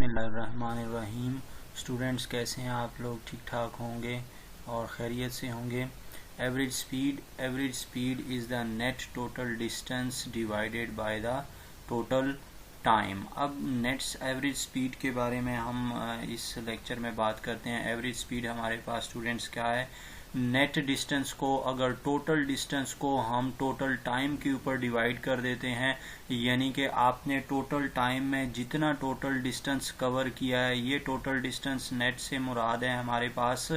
बिस्मिल्लाहिर्रहमानिर्रहीम। स्टूडेंट्स कैसे हैं आप लोग? ठीक ठाक होंगे और खैरियत से होंगे। Average speed is the net total distance divided by the total time. अब नेट्स एवरेज स्पीड के बारे में हम इस लेक्चर में बात करते हैं। एवरेज स्पीड हमारे पास स्टूडेंट्स क्या है? नेट डिस्टेंस को अगर टोटल डिस्टेंस को हम टोटल टाइम के ऊपर डिवाइड कर देते हैं, यानी कि आपने टोटल टाइम में जितना टोटल डिस्टेंस कवर किया है, ये टोटल डिस्टेंस नेट से मुराद है हमारे पास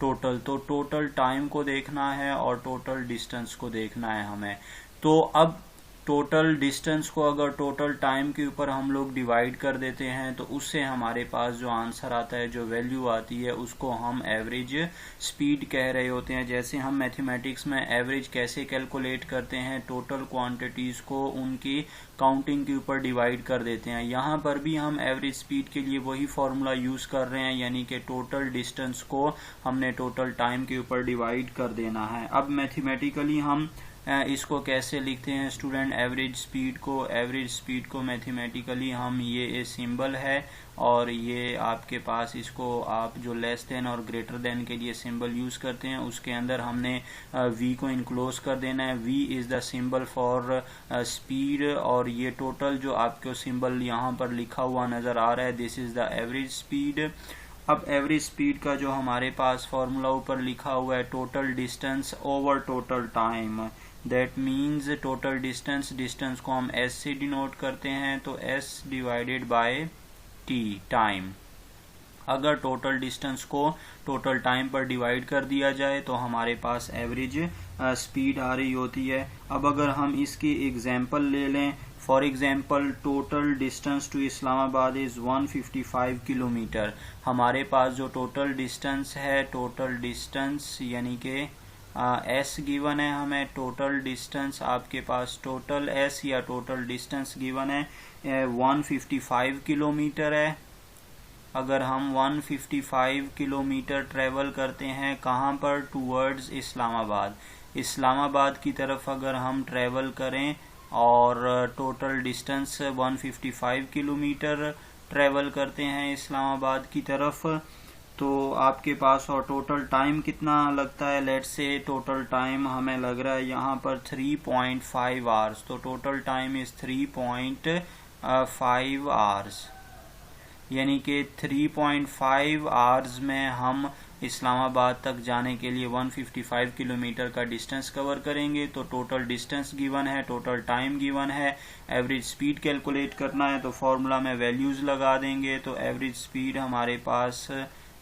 टोटल। तो टोटल टाइम को देखना है और टोटल डिस्टेंस को देखना है हमें। तो अब टोटल डिस्टेंस को अगर टोटल टाइम के ऊपर हम लोग डिवाइड कर देते हैं तो उससे हमारे पास जो आंसर आता है, जो वैल्यू आती है, उसको हम एवरेज स्पीड कह रहे होते हैं। जैसे हम मैथमेटिक्स में एवरेज कैसे कैलकुलेट करते हैं, टोटल क्वांटिटीज को उनकी काउंटिंग के ऊपर डिवाइड कर देते हैं। यहाँ पर भी हम एवरेज स्पीड के लिए वही फॉर्मूला यूज कर रहे हैं, यानी कि टोटल डिस्टेंस को हमने टोटल टाइम के ऊपर डिवाइड कर देना है। अब मैथमेटिकली हम इसको कैसे लिखते हैं स्टूडेंट? एवरेज स्पीड को मैथमेटिकली हम, ये सिंबल है और ये आपके पास, इसको आप जो लेस देन और ग्रेटर देन के लिए सिंबल यूज करते हैं, उसके अंदर हमने v को इनक्लोज कर देना है। v is the symbol for speed, और ये टोटल जो आपको सिंबल यहाँ पर लिखा हुआ नजर आ रहा है, this is the average speed. अब एवरेज स्पीड का जो हमारे पास फॉर्मूला ऊपर लिखा हुआ है, total distance over total time, that means total distance को हम s से डिनोट करते हैं, तो s divided by t time. अगर टोटल डिस्टेंस को टोटल टाइम पर डिवाइड कर दिया जाए तो हमारे पास एवरेज स्पीड आ रही होती है। अब अगर हम इसकी एग्जांपल ले लें, for example total distance to Islamabad is 155 kilometre. हमारे पास जो टोटल डिस्टेंस है, टोटल डिस्टेंस यानी कि एस गिवन है हमें, टोटल डिस्टेंस आपके पास टोटल एस या टोटल डिस्टेंस गिवन है 155 किलोमीटर है। अगर हम 155 किलोमीटर ट्रेवल करते हैं कहाँ पर? टूवर्ड्स इस्लामाबाद की तरफ अगर हम ट्रेवल करें और टोटल डिस्टेंस 155 किलोमीटर ट्रेवल करते हैं इस्लामाबाद की तरफ, तो आपके पास और टोटल टाइम कितना लगता है? लेट्स से टोटल टाइम हमें लग रहा है यहाँ पर 3.5 आवर्स। तो टोटल टाइम इज 3.5 आवर्स, यानी कि 3.5 आवर्स में हम इस्लामाबाद तक जाने के लिए 155 किलोमीटर का डिस्टेंस कवर करेंगे। तो टोटल डिस्टेंस गिवन है, टोटल टाइम गिवन है, एवरेज स्पीड कैलकुलेट करना है, तो फॉर्मूला में वैल्यूज लगा देंगे। तो एवरेज स्पीड हमारे पास,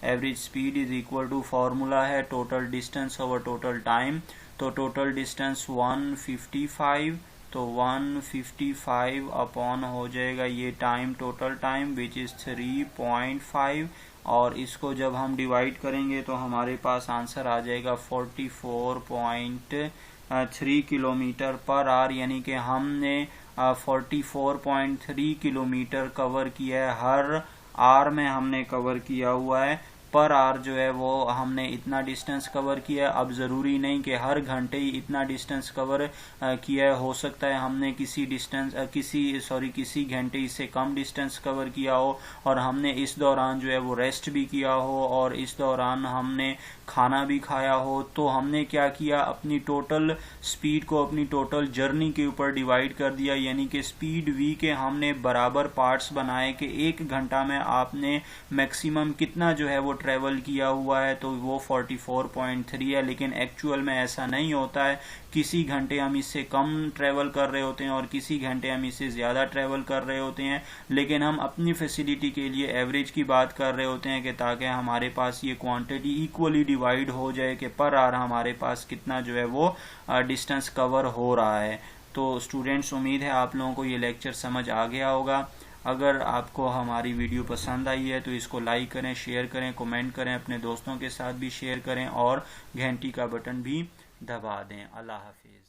average speed is equal to, formula है total distance over total time. तो टोटल डिस्टेंस 155, तो 155 अपॉन हो जाएगा ये time, total time which is 3.5, और इसको जब हम डिवाइड करेंगे तो हमारे पास आंसर आ जाएगा 44.3 किलोमीटर पर आवर, यानी कि हमने 44.3 किलोमीटर कवर किया है। हर आवर में हमने कवर किया हुआ है, पर आवर जो है वो हमने इतना डिस्टेंस कवर किया है। अब जरूरी नहीं कि हर घंटे ही इतना डिस्टेंस कवर किया है, हो सकता है हमने किसी घंटे से कम डिस्टेंस कवर किया हो और हमने इस दौरान जो है वो रेस्ट भी किया हो और इस दौरान हमने खाना भी खाया हो। तो हमने क्या किया, अपनी टोटल स्पीड को अपनी टोटल जर्नी के ऊपर डिवाइड कर दिया, यानी कि स्पीड v के हमने बराबर पार्ट्स बनाए कि एक घंटा में आपने मैक्सिमम कितना जो है वो ट्रेवल किया हुआ है, तो वो 44.3 है। लेकिन एक्चुअल में ऐसा नहीं होता है, किसी घंटे हम इससे कम ट्रेवल कर रहे होते हैं और किसी घंटे हम इससे ज्यादा ट्रेवल कर रहे होते हैं, लेकिन हम अपनी फैसिलिटी के लिए एवरेज की बात कर रहे होते हैं कि ताकि हमारे पास ये क्वांटिटी इक्वली डिवाइड हो जाए कि पर आवर हमारे पास कितना जो है वो डिस्टेंस कवर हो रहा है। तो स्टूडेंट्स, उम्मीद है आप लोगों को ये लेक्चर समझ आ गया होगा। अगर आपको हमारी वीडियो पसंद आई है तो इसको लाइक करें, शेयर करें, कमेंट करें, अपने दोस्तों के साथ भी शेयर करें और घंटी का बटन भी दबा दें। अल्लाह हाफिज।